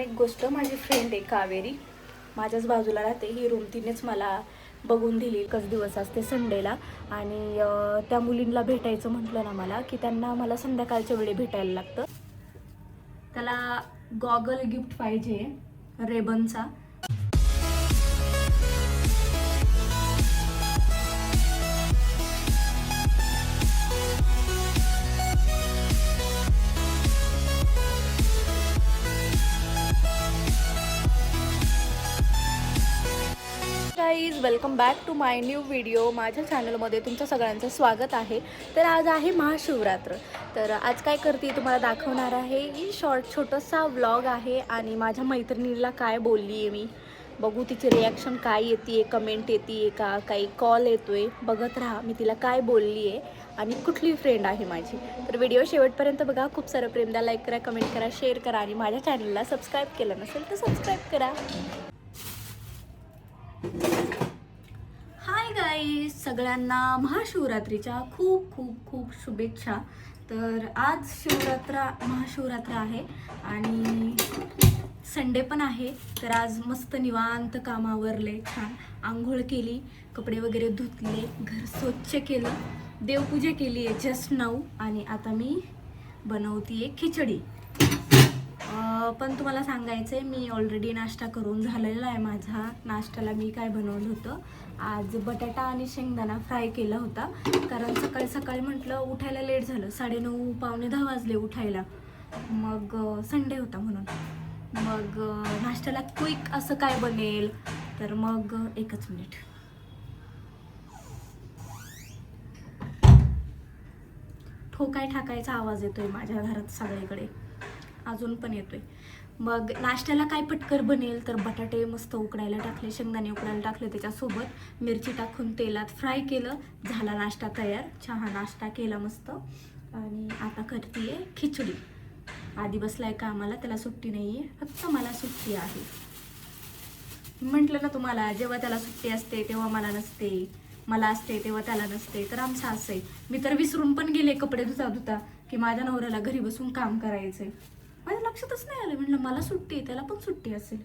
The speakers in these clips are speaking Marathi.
एक गोष्ट, माझी फ्रेंड आहे कावेरी, माझ्याच बाजूला राहते. ही रूम तिनेच मला बघून दिली. एकच दिवस असते संडेला आणि त्या मुलींना भेटायचं म्हटलं ना मला की त्यांना मला संध्याकाळच्या वेळी भेटायला लागतं. त्याला गॉगल गिफ्ट पाहिजे रेबनचा. Guys, welcome back to my new video. माझ्या चॅनलमध्ये तुमचं सगळ्यांचं स्वागत आहे. तर आज आहे महाशिवरात्र. तर आज काय करते तुम्हाला दाखवणार आहे. ही छोटासा व्लॉग आहे आणि माझ्या मैत्रिणीला काय बोलली आहे मी, बघू तिची रिॲक्शन काय येते, कमेंट येते का, काही कॉल येतोय, बघत राहा मी तिला काय बोलली आहे आणि कुठली फ्रेंड आहे माझी. तर व्हिडिओ शेवटपर्यंत बघा. खूप सारं प्रेम द्या, लाईक करा, कमेंट करा, शेअर करा आणि माझ्या चॅनलला सबस्क्राईब केलं नसेल तर सबस्क्राईब करा. हाय गाईज, सगळ्यांना महाशिवरात्रीच्या खूप खूप खूप शुभेच्छा. तर आज महाशिवरात्र आहे आणि संडे पण आहे. तर आज मस्त निवांत कामावरले, छान आंघोळ केली, कपडे वगैरे धुतले, घर स्वच्छ केलं, देवपूजा केली आहे जस्ट नाऊ आणि आता मी बनवतीये खिचडी. पण तुम्हाला सांगायचं आहे, मी ऑलरेडी नाश्ता करून झालेला आहे माझा. नाश्त्याला मी काय बनवलं होतं, आज बटाटा आणि शेंगदाणा फ्राय केला होता. कारण सकाळी सकाळी म्हटलं उठायला लेट झालं, 9:30 पावणे 10 वाजले उठायला. मग संडे होता म्हणून मग नाश्त्याला क्विक असं काय बनेल, तर मग एकच मिनिट. ठोकाय ठाकायचा आवाज येतोय माझ्या घरात सगळीकडे, अजून पण येतोय. मग नाश्त्याला काय पटकर बनेल, तर बटाटे मस्त उकडायला टाकले, शेंगदाणे उकडायला टाकले, त्याच्यासोबत मिरची टाकून तेलात फ्राय केलं. झाला नाश्ता तयार, चहा नाश्ता केला मस्त. आणि आता करतीये खिचडी. आधी बसलाय कामाला, त्याला सुट्टी नाही आहे, फक्त मला सुट्टी आहे. म्हटलं ना तुम्हाला, जेव्हा त्याला सुट्टी असते तेव्हा मला नसते, मला असते तेव्हा त्याला नसते. तर आमचं असं आहे. मी तर विसरून पण गेले कपडे धुता की माझ्या नवऱ्याला घरी बसून काम करायचंय. माझ्या लक्षातच नाही आलं. म्हटलं मला सुट्टी आहे, त्याला पण सुट्टी असेल.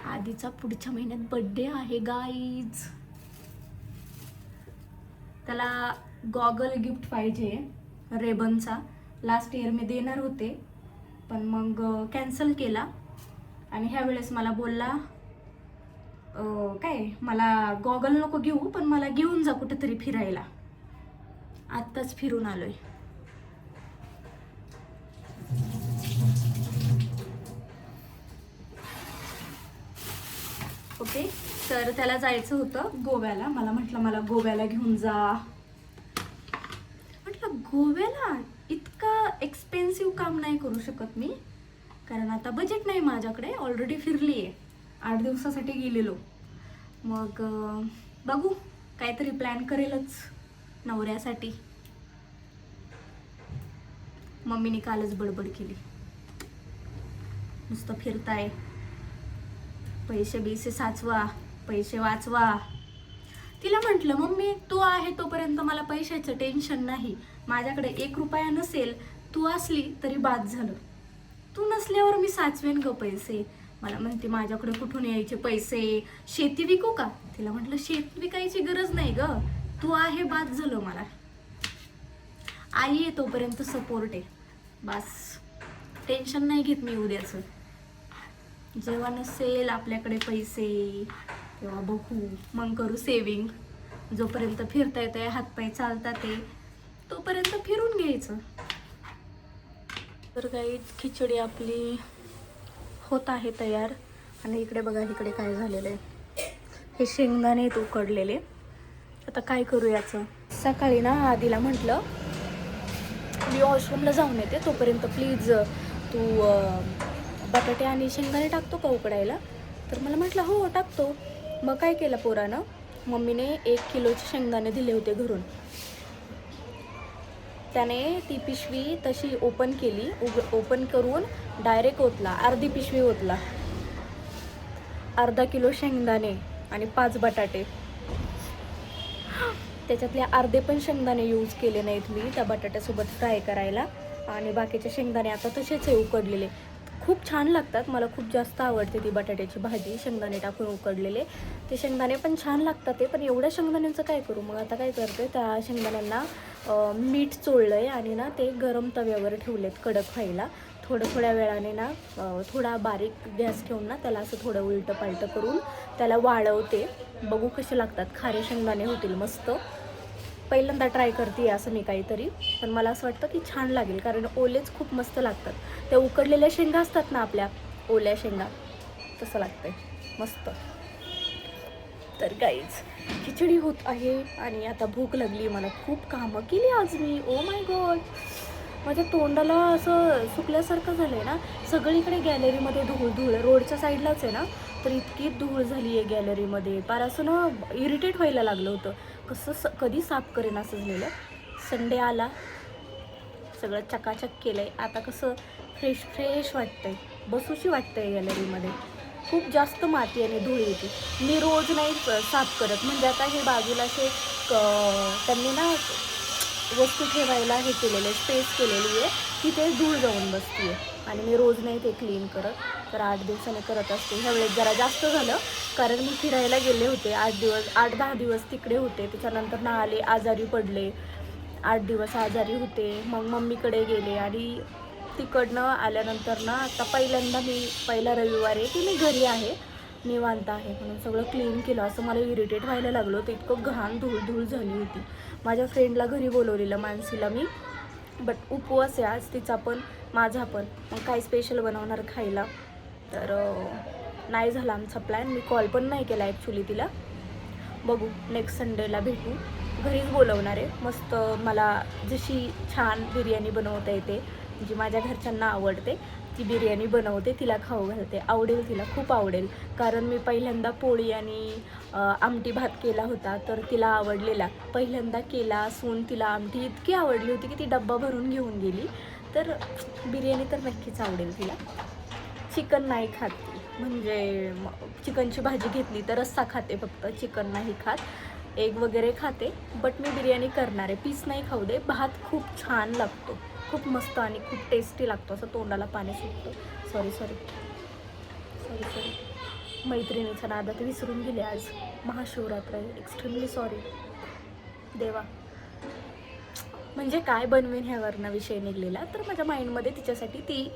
आधीचा पुढच्या महिन्यात बर्थडे आहे गाईज. त्याला गॉगल गिफ्ट पाहिजे रेबनचा. लास्ट इयर मी देणार होते पण मग कॅन्सल केला आणि ह्या वेळेस मला बोलला काय, मला गॉगल नको घेऊ पण मला घेऊन जा कुठेतरी फिरायला. आत्ताच फिरून आलोय. ओके, तर त्याला जायचं होतं गोव्याला. म्हटलं मला गोव्याला घेऊन जा. म्हटलं गोव्याला इतका एक्सपेन्सिव्ह काम नाही करू शकत मी, कारण आता बजेट नाही माझ्याकडे. ऑलरेडी फिरली आहे, 8 दिवसासाठी गेलेलो. मग बघू, काहीतरी प्लॅन करेलच नवऱ्यासाठी. मम्मीने कालच बडबड केली, नुसतं फिरताय, पैसे बिसे साचवा, पैसे वाचवा. तिला म्हटलं मम्मी तू आहे तोपर्यंत मला पैशाचं टेन्शन नाही. माझ्याकडे 1 रुपया नसेल, तू असली तरी बाद झालं. तू नसल्यावर मी साचवेन ग पैसे. मला म्हणते माझ्याकडे कुठून यायचे पैसे, शेती विकू का? तिला म्हटलं शेत विकायची गरज नाही ग, तू आहे बाद झालं मला. आई आहे तोपर्यंत सपोर्ट आहे, बस. टेन्शन नाही घेत मी उद्याचं. जेव्हा नसेल आपल्याकडे पैसे तेव्हा बघू, मग करू सेविंग. जोपर्यंत फिरता येतंय, हातपाय चालतात आहे, तोपर्यंत फिरून घ्यायचं. तर काही खिचडी आपली होत आहे तयार. आणि इकडे बघा, इकडे काय झालेलं आहे, हे शेंगदाणे आहेत उकडलेले. आता काय करू याचं. सकाळी ना आधीला म्हटलं मी वॉशरूमला जाऊन येते, तोपर्यंत प्लीज तू बटाटे आणि शेंगदाणे टाकतो का उकडायला. तर मला म्हटलं हो टाकतो. मग काय केलं पोरानं, मम्मीने 1 किलोचे शेंगदाणे दिले होते घरून. त्याने ती पिशवी तशी ओपन केली, ओपन करून डायरेक्ट ओतला, अर्धी पिशवी ओतला. अर्धा किलो शेंगदाणे आणि 5 बटाटे. त्याच्यातले अर्धे पण शेंगदाणे यूज केले नाहीत मी त्या बटाट्यासोबत फ्राय करायला, आणि बाकीचे शेंगदाणे आता तसेच आहे उकडलेले. खूप छान लागतात, मला खूप जास्त आवडते ती बटाट्याची भाजी शेंगदाणे टाकून उकडलेले. ते शेंगदाणे पण छान लागतात ते, पण एवढ्या शेंगदाण्यांचं काय करू. मग आता काय करते, त्या शेंगदाण्यांना मीठ चोळलं आहे आणि ना ते गरम तव्यावर ठेवलेत कडक व्हायला. थोड्या वेळाने ना थोडा बारीक गॅस ठेवून ना त्याला असं थोडं उलटं पालटं करून त्याला वाळवते. बघू कसे लागतात, खारे शेंगदाणे होतील मस्त. पहिल्यांदा ट्राय करते असं मी काहीतरी, पण मला असं वाटतं की छान लागेल, कारण ओलेच खूप मस्त लागतात. त्या उकडलेल्या शेंगा असतात ना आपल्या ओल्या शेंगा, तसं लागतंय मस्त. तर गाईज खिचडी होत आहे आणि आता भूक लागली. मला खूप कामं केली आज मी. ओ माय गॉड, माझ्या तोंडाला असं सुकल्यासारखं झालं आहे ना. सगळीकडे गॅलरीमध्ये धूळ, रोडच्या साईडलाच आहे ना, तर इतकी धूळ झाली आहे गॅलरीमध्ये, पार असं ना इरिटेट व्हायला लागलं होतं. कसं कधी साफ करेन असं झालेलं. संडे आला, सगळं चकाचक केलं आहे. आता कसं फ्रेश वाटतंय, बसूशी वाटतंय गॅलरीमध्ये. खूप जास्त माती आणि धूळ येते. मी रोज नाही साफ करत, म्हणजे आता हे बाजूला असे त्यांनी ना वस्तू ठेवायला हे केलेलं आहे, स्पेस केलेली आहे, तिथे धूळ जाऊन बसते आहे, आणि मी रोज नाही ते क्लीन करत. तर 8 दिवसाने करत असते. ह्यावेळेस जरा जास्त झालं, कारण मी फिरायला गेले होते 8-10 दिवस तिकडे होते. त्याच्यानंतर ना आले, आजारी पडले, 8 दिवस आजारी होते. मग मम्मीकडे गेले, आणि तिकडनं आल्यानंतर ना आता पहिला रविवार आहे की मी घरी आहे, निवांत आहे, म्हणून सगळं क्लीन केलं. असं मला इरिटेट व्हायला लागलं होतं, इतकं घाण धूळ झाली होती. माझ्या फ्रेंडला घरी बोलवलेलं, मानसीला मी, बट उपवास आहे आज तिचा पण माझा पण. मग काय स्पेशल बनवणार खायला, तर नाही झाला आमचा प्लॅन. मी कॉल पण नाही केला ॲक्च्युली तिला. बघू, नेक्स्ट संडेला भेटू. घरीच बोलवणार आहे. मस्त मला जशी छान बिर्याणी बनवता येते, जी माझ्या घरच्यांना आवडते, ती बिर्याणी बनवते, तिला खाऊ घालते. आवडेल, तिला खूप आवडेल, कारण मी पहिल्यांदा पोळी आणि आमटी भात केला होता, तर तिला आवडलेला. पहिल्यांदा केला असून तिला आमटी इतकी आवडली होती की ती डब्बा भरून घेऊन गेली. तर बिर्याणी तर नक्कीच आवडेल तिला. चिकन नाही खात ती, म्हणजे चिकनची भाजी घेतली तर रस्सा खाते फक्त, चिकन नाही खात. एग वगैरे खाते, बट मी बिर्याणी करणार आहे. पीस नाही खाऊ दे. भात खूप छान लागतो, खूप मस्त आणि खूप टेस्टी लागतो. असं तोंडाला पाणी सुटतं. सॉरी मैत्रिणीच्या नादात विसरून गेले. आज महाशिवरात्र आहे. एक्स्ट्रीमली सॉरी देवा. म्हणजे काय बनवेन ह्यावरनं विषय निघलेला, तर माझ्या माइंडमध्ये तिच्यासाठी ती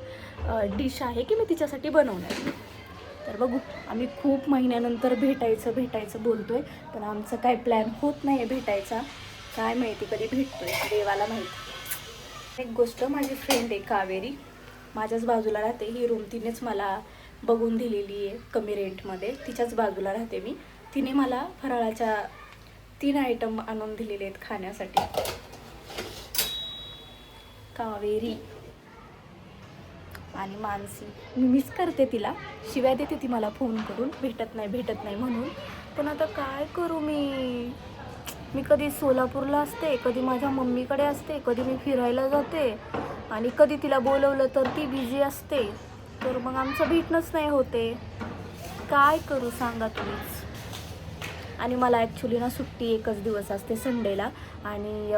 डिश आहे की मी तिच्यासाठी बनवणार. तर बघू, आम्ही खूप महिन्यानंतर भेटायचं बोलतोय, पण आमचं काय प्लॅन होत नाही आहे भेटायचा. काय माहिती कधी भेटतोय, देवाला माहिती. एक गोष्ट, माझी फ्रेंड आहे कावेरी, माझ्याच बाजूला राहते. ही रूम तिनेच मला बघून दिलेली आहे कमी रेंटमध्ये. तिच्याच बाजूला राहते मी. तिने मला फराळाच्या 3 आयटम आणून दिलेले आहेत खाण्यासाठी. कावेरी आणि मानसी, मी मिस करते तिला. शिव्या देते ती मला फोन करून, भेटत नाही म्हणून. पण आता काय करू मी कधी सोलापूरला असते, कधी माझ्या मम्मीकडे असते, कधी मी फिरायला जाते, आणि कधी तिला बोलवलं तर ती बिझी असते. तर मग आमचं भेटणंच नाही होते. काय करू सांगा तुम्हीच. आणि मला ॲक्च्युली ना सुट्टी एकच दिवस असते संडेला, आणि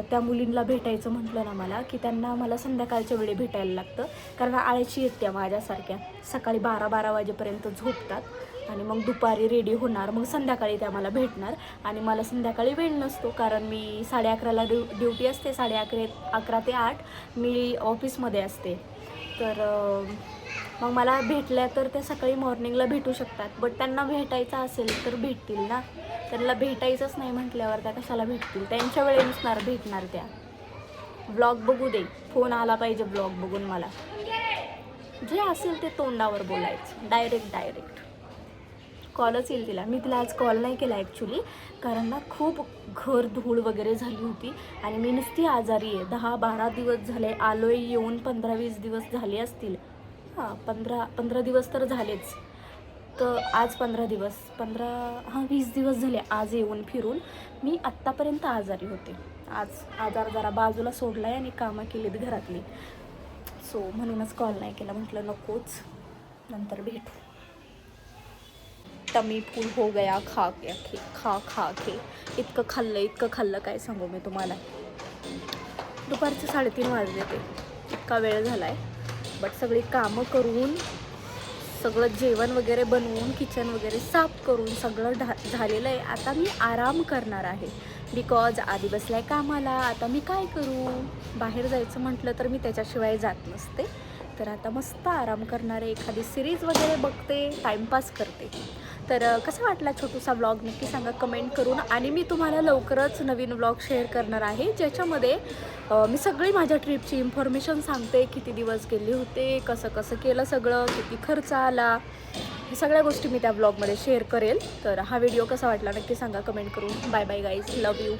त्या मुलींना भेटायचं म्हटलं ना मला, की त्यांना मला संध्याकाळच्या वेळी भेटायला लागतं, कारण आळशी आहेत त्या माझ्यासारख्या. सकाळी 12 वाजेपर्यंत झोपतात, आणि मग दुपारी रेडी होणार, मग संध्याकाळी त्या मला भेटणार. आणि मला संध्याकाळी वेळ नसतो, कारण मी 11:30ला ड्युटी असते. 11:30 ते 8 मी ऑफिसमध्ये असते. तर मग मला भेटल्या तर त्या सकाळी मॉर्निंगला भेटू शकतात, बट त्यांना भेटायचं असेल तर भेटतील ना. त्यांना भेटायचंच नाही म्हटल्यावर त्या कशाला भेटतील. त्यांच्या वेळेनुसार भेटणार त्या. ब्लॉग बघू दे, फोन आला पाहिजे ब्लॉग बघून मला. जे असेल ते तोंडावर बोलायचं, डायरेक्ट कॉलच येईल तिला. मी तिला आज कॉल नाही केला ॲक्च्युली, कारण ना खूप घर धूळ वगैरे झाली होती, आणि मी नुसती आजारी आहे. 10-12 दिवस झाले आलोय येऊन. 15-20 दिवस झाले असतील. 15 दिवस तर झालेच. तर आज 20 दिवस झाले आज येऊन फिरून. मी आत्तापर्यंत आजारी होते. आज आजार जरा बाजूला सोडला आहे आणि कामं केलीत घरातली. म्हणूनच कॉल नाही केला. म्हटलं नकोच, नंतर भेटू. टमी फुल हो गया खा खा के. इतकं खाल्लं काय सांगू मी तुम्हाला. दुपारचे 3:30 वाजले ते, इतका वेळ झाला आहे. बट सगळी कामं करून, सगळं जेवण वगैरे बनवून, किचन वगैरे साफ करून सगळं झालेलं आहे. आता मी आराम करणार आहे बिकॉज आधी बसलाय कामाला. आता मी काय करू, बाहेर जायचं म्हटलं तर मी त्याच्याशिवाय जात नसते. तर आता मस्त आराम करणार आहे, एखादी सिरीज वगैरे बघते, टाईमपास करते. तर कसा वाटला छोटूसा व्लॉग नक्की सांगा कमेंट करून. आणि मी तुम्हाला लवकरच नवीन व्लॉग शेअर करणार आहे, ज्याच्यामध्ये मी सगळी माझ्या ट्रिपची इन्फॉर्मेशन सांगते. किती दिवस गेले होते, कसं केलं सगळं, किती खर्च आला, हे सगळ्या गोष्टी मी त्या व्लॉगमध्ये शेअर करेल. तर हा व्हिडिओ कसा वाटला नक्की सांगा कमेंट करून. Bye bye guys, love you.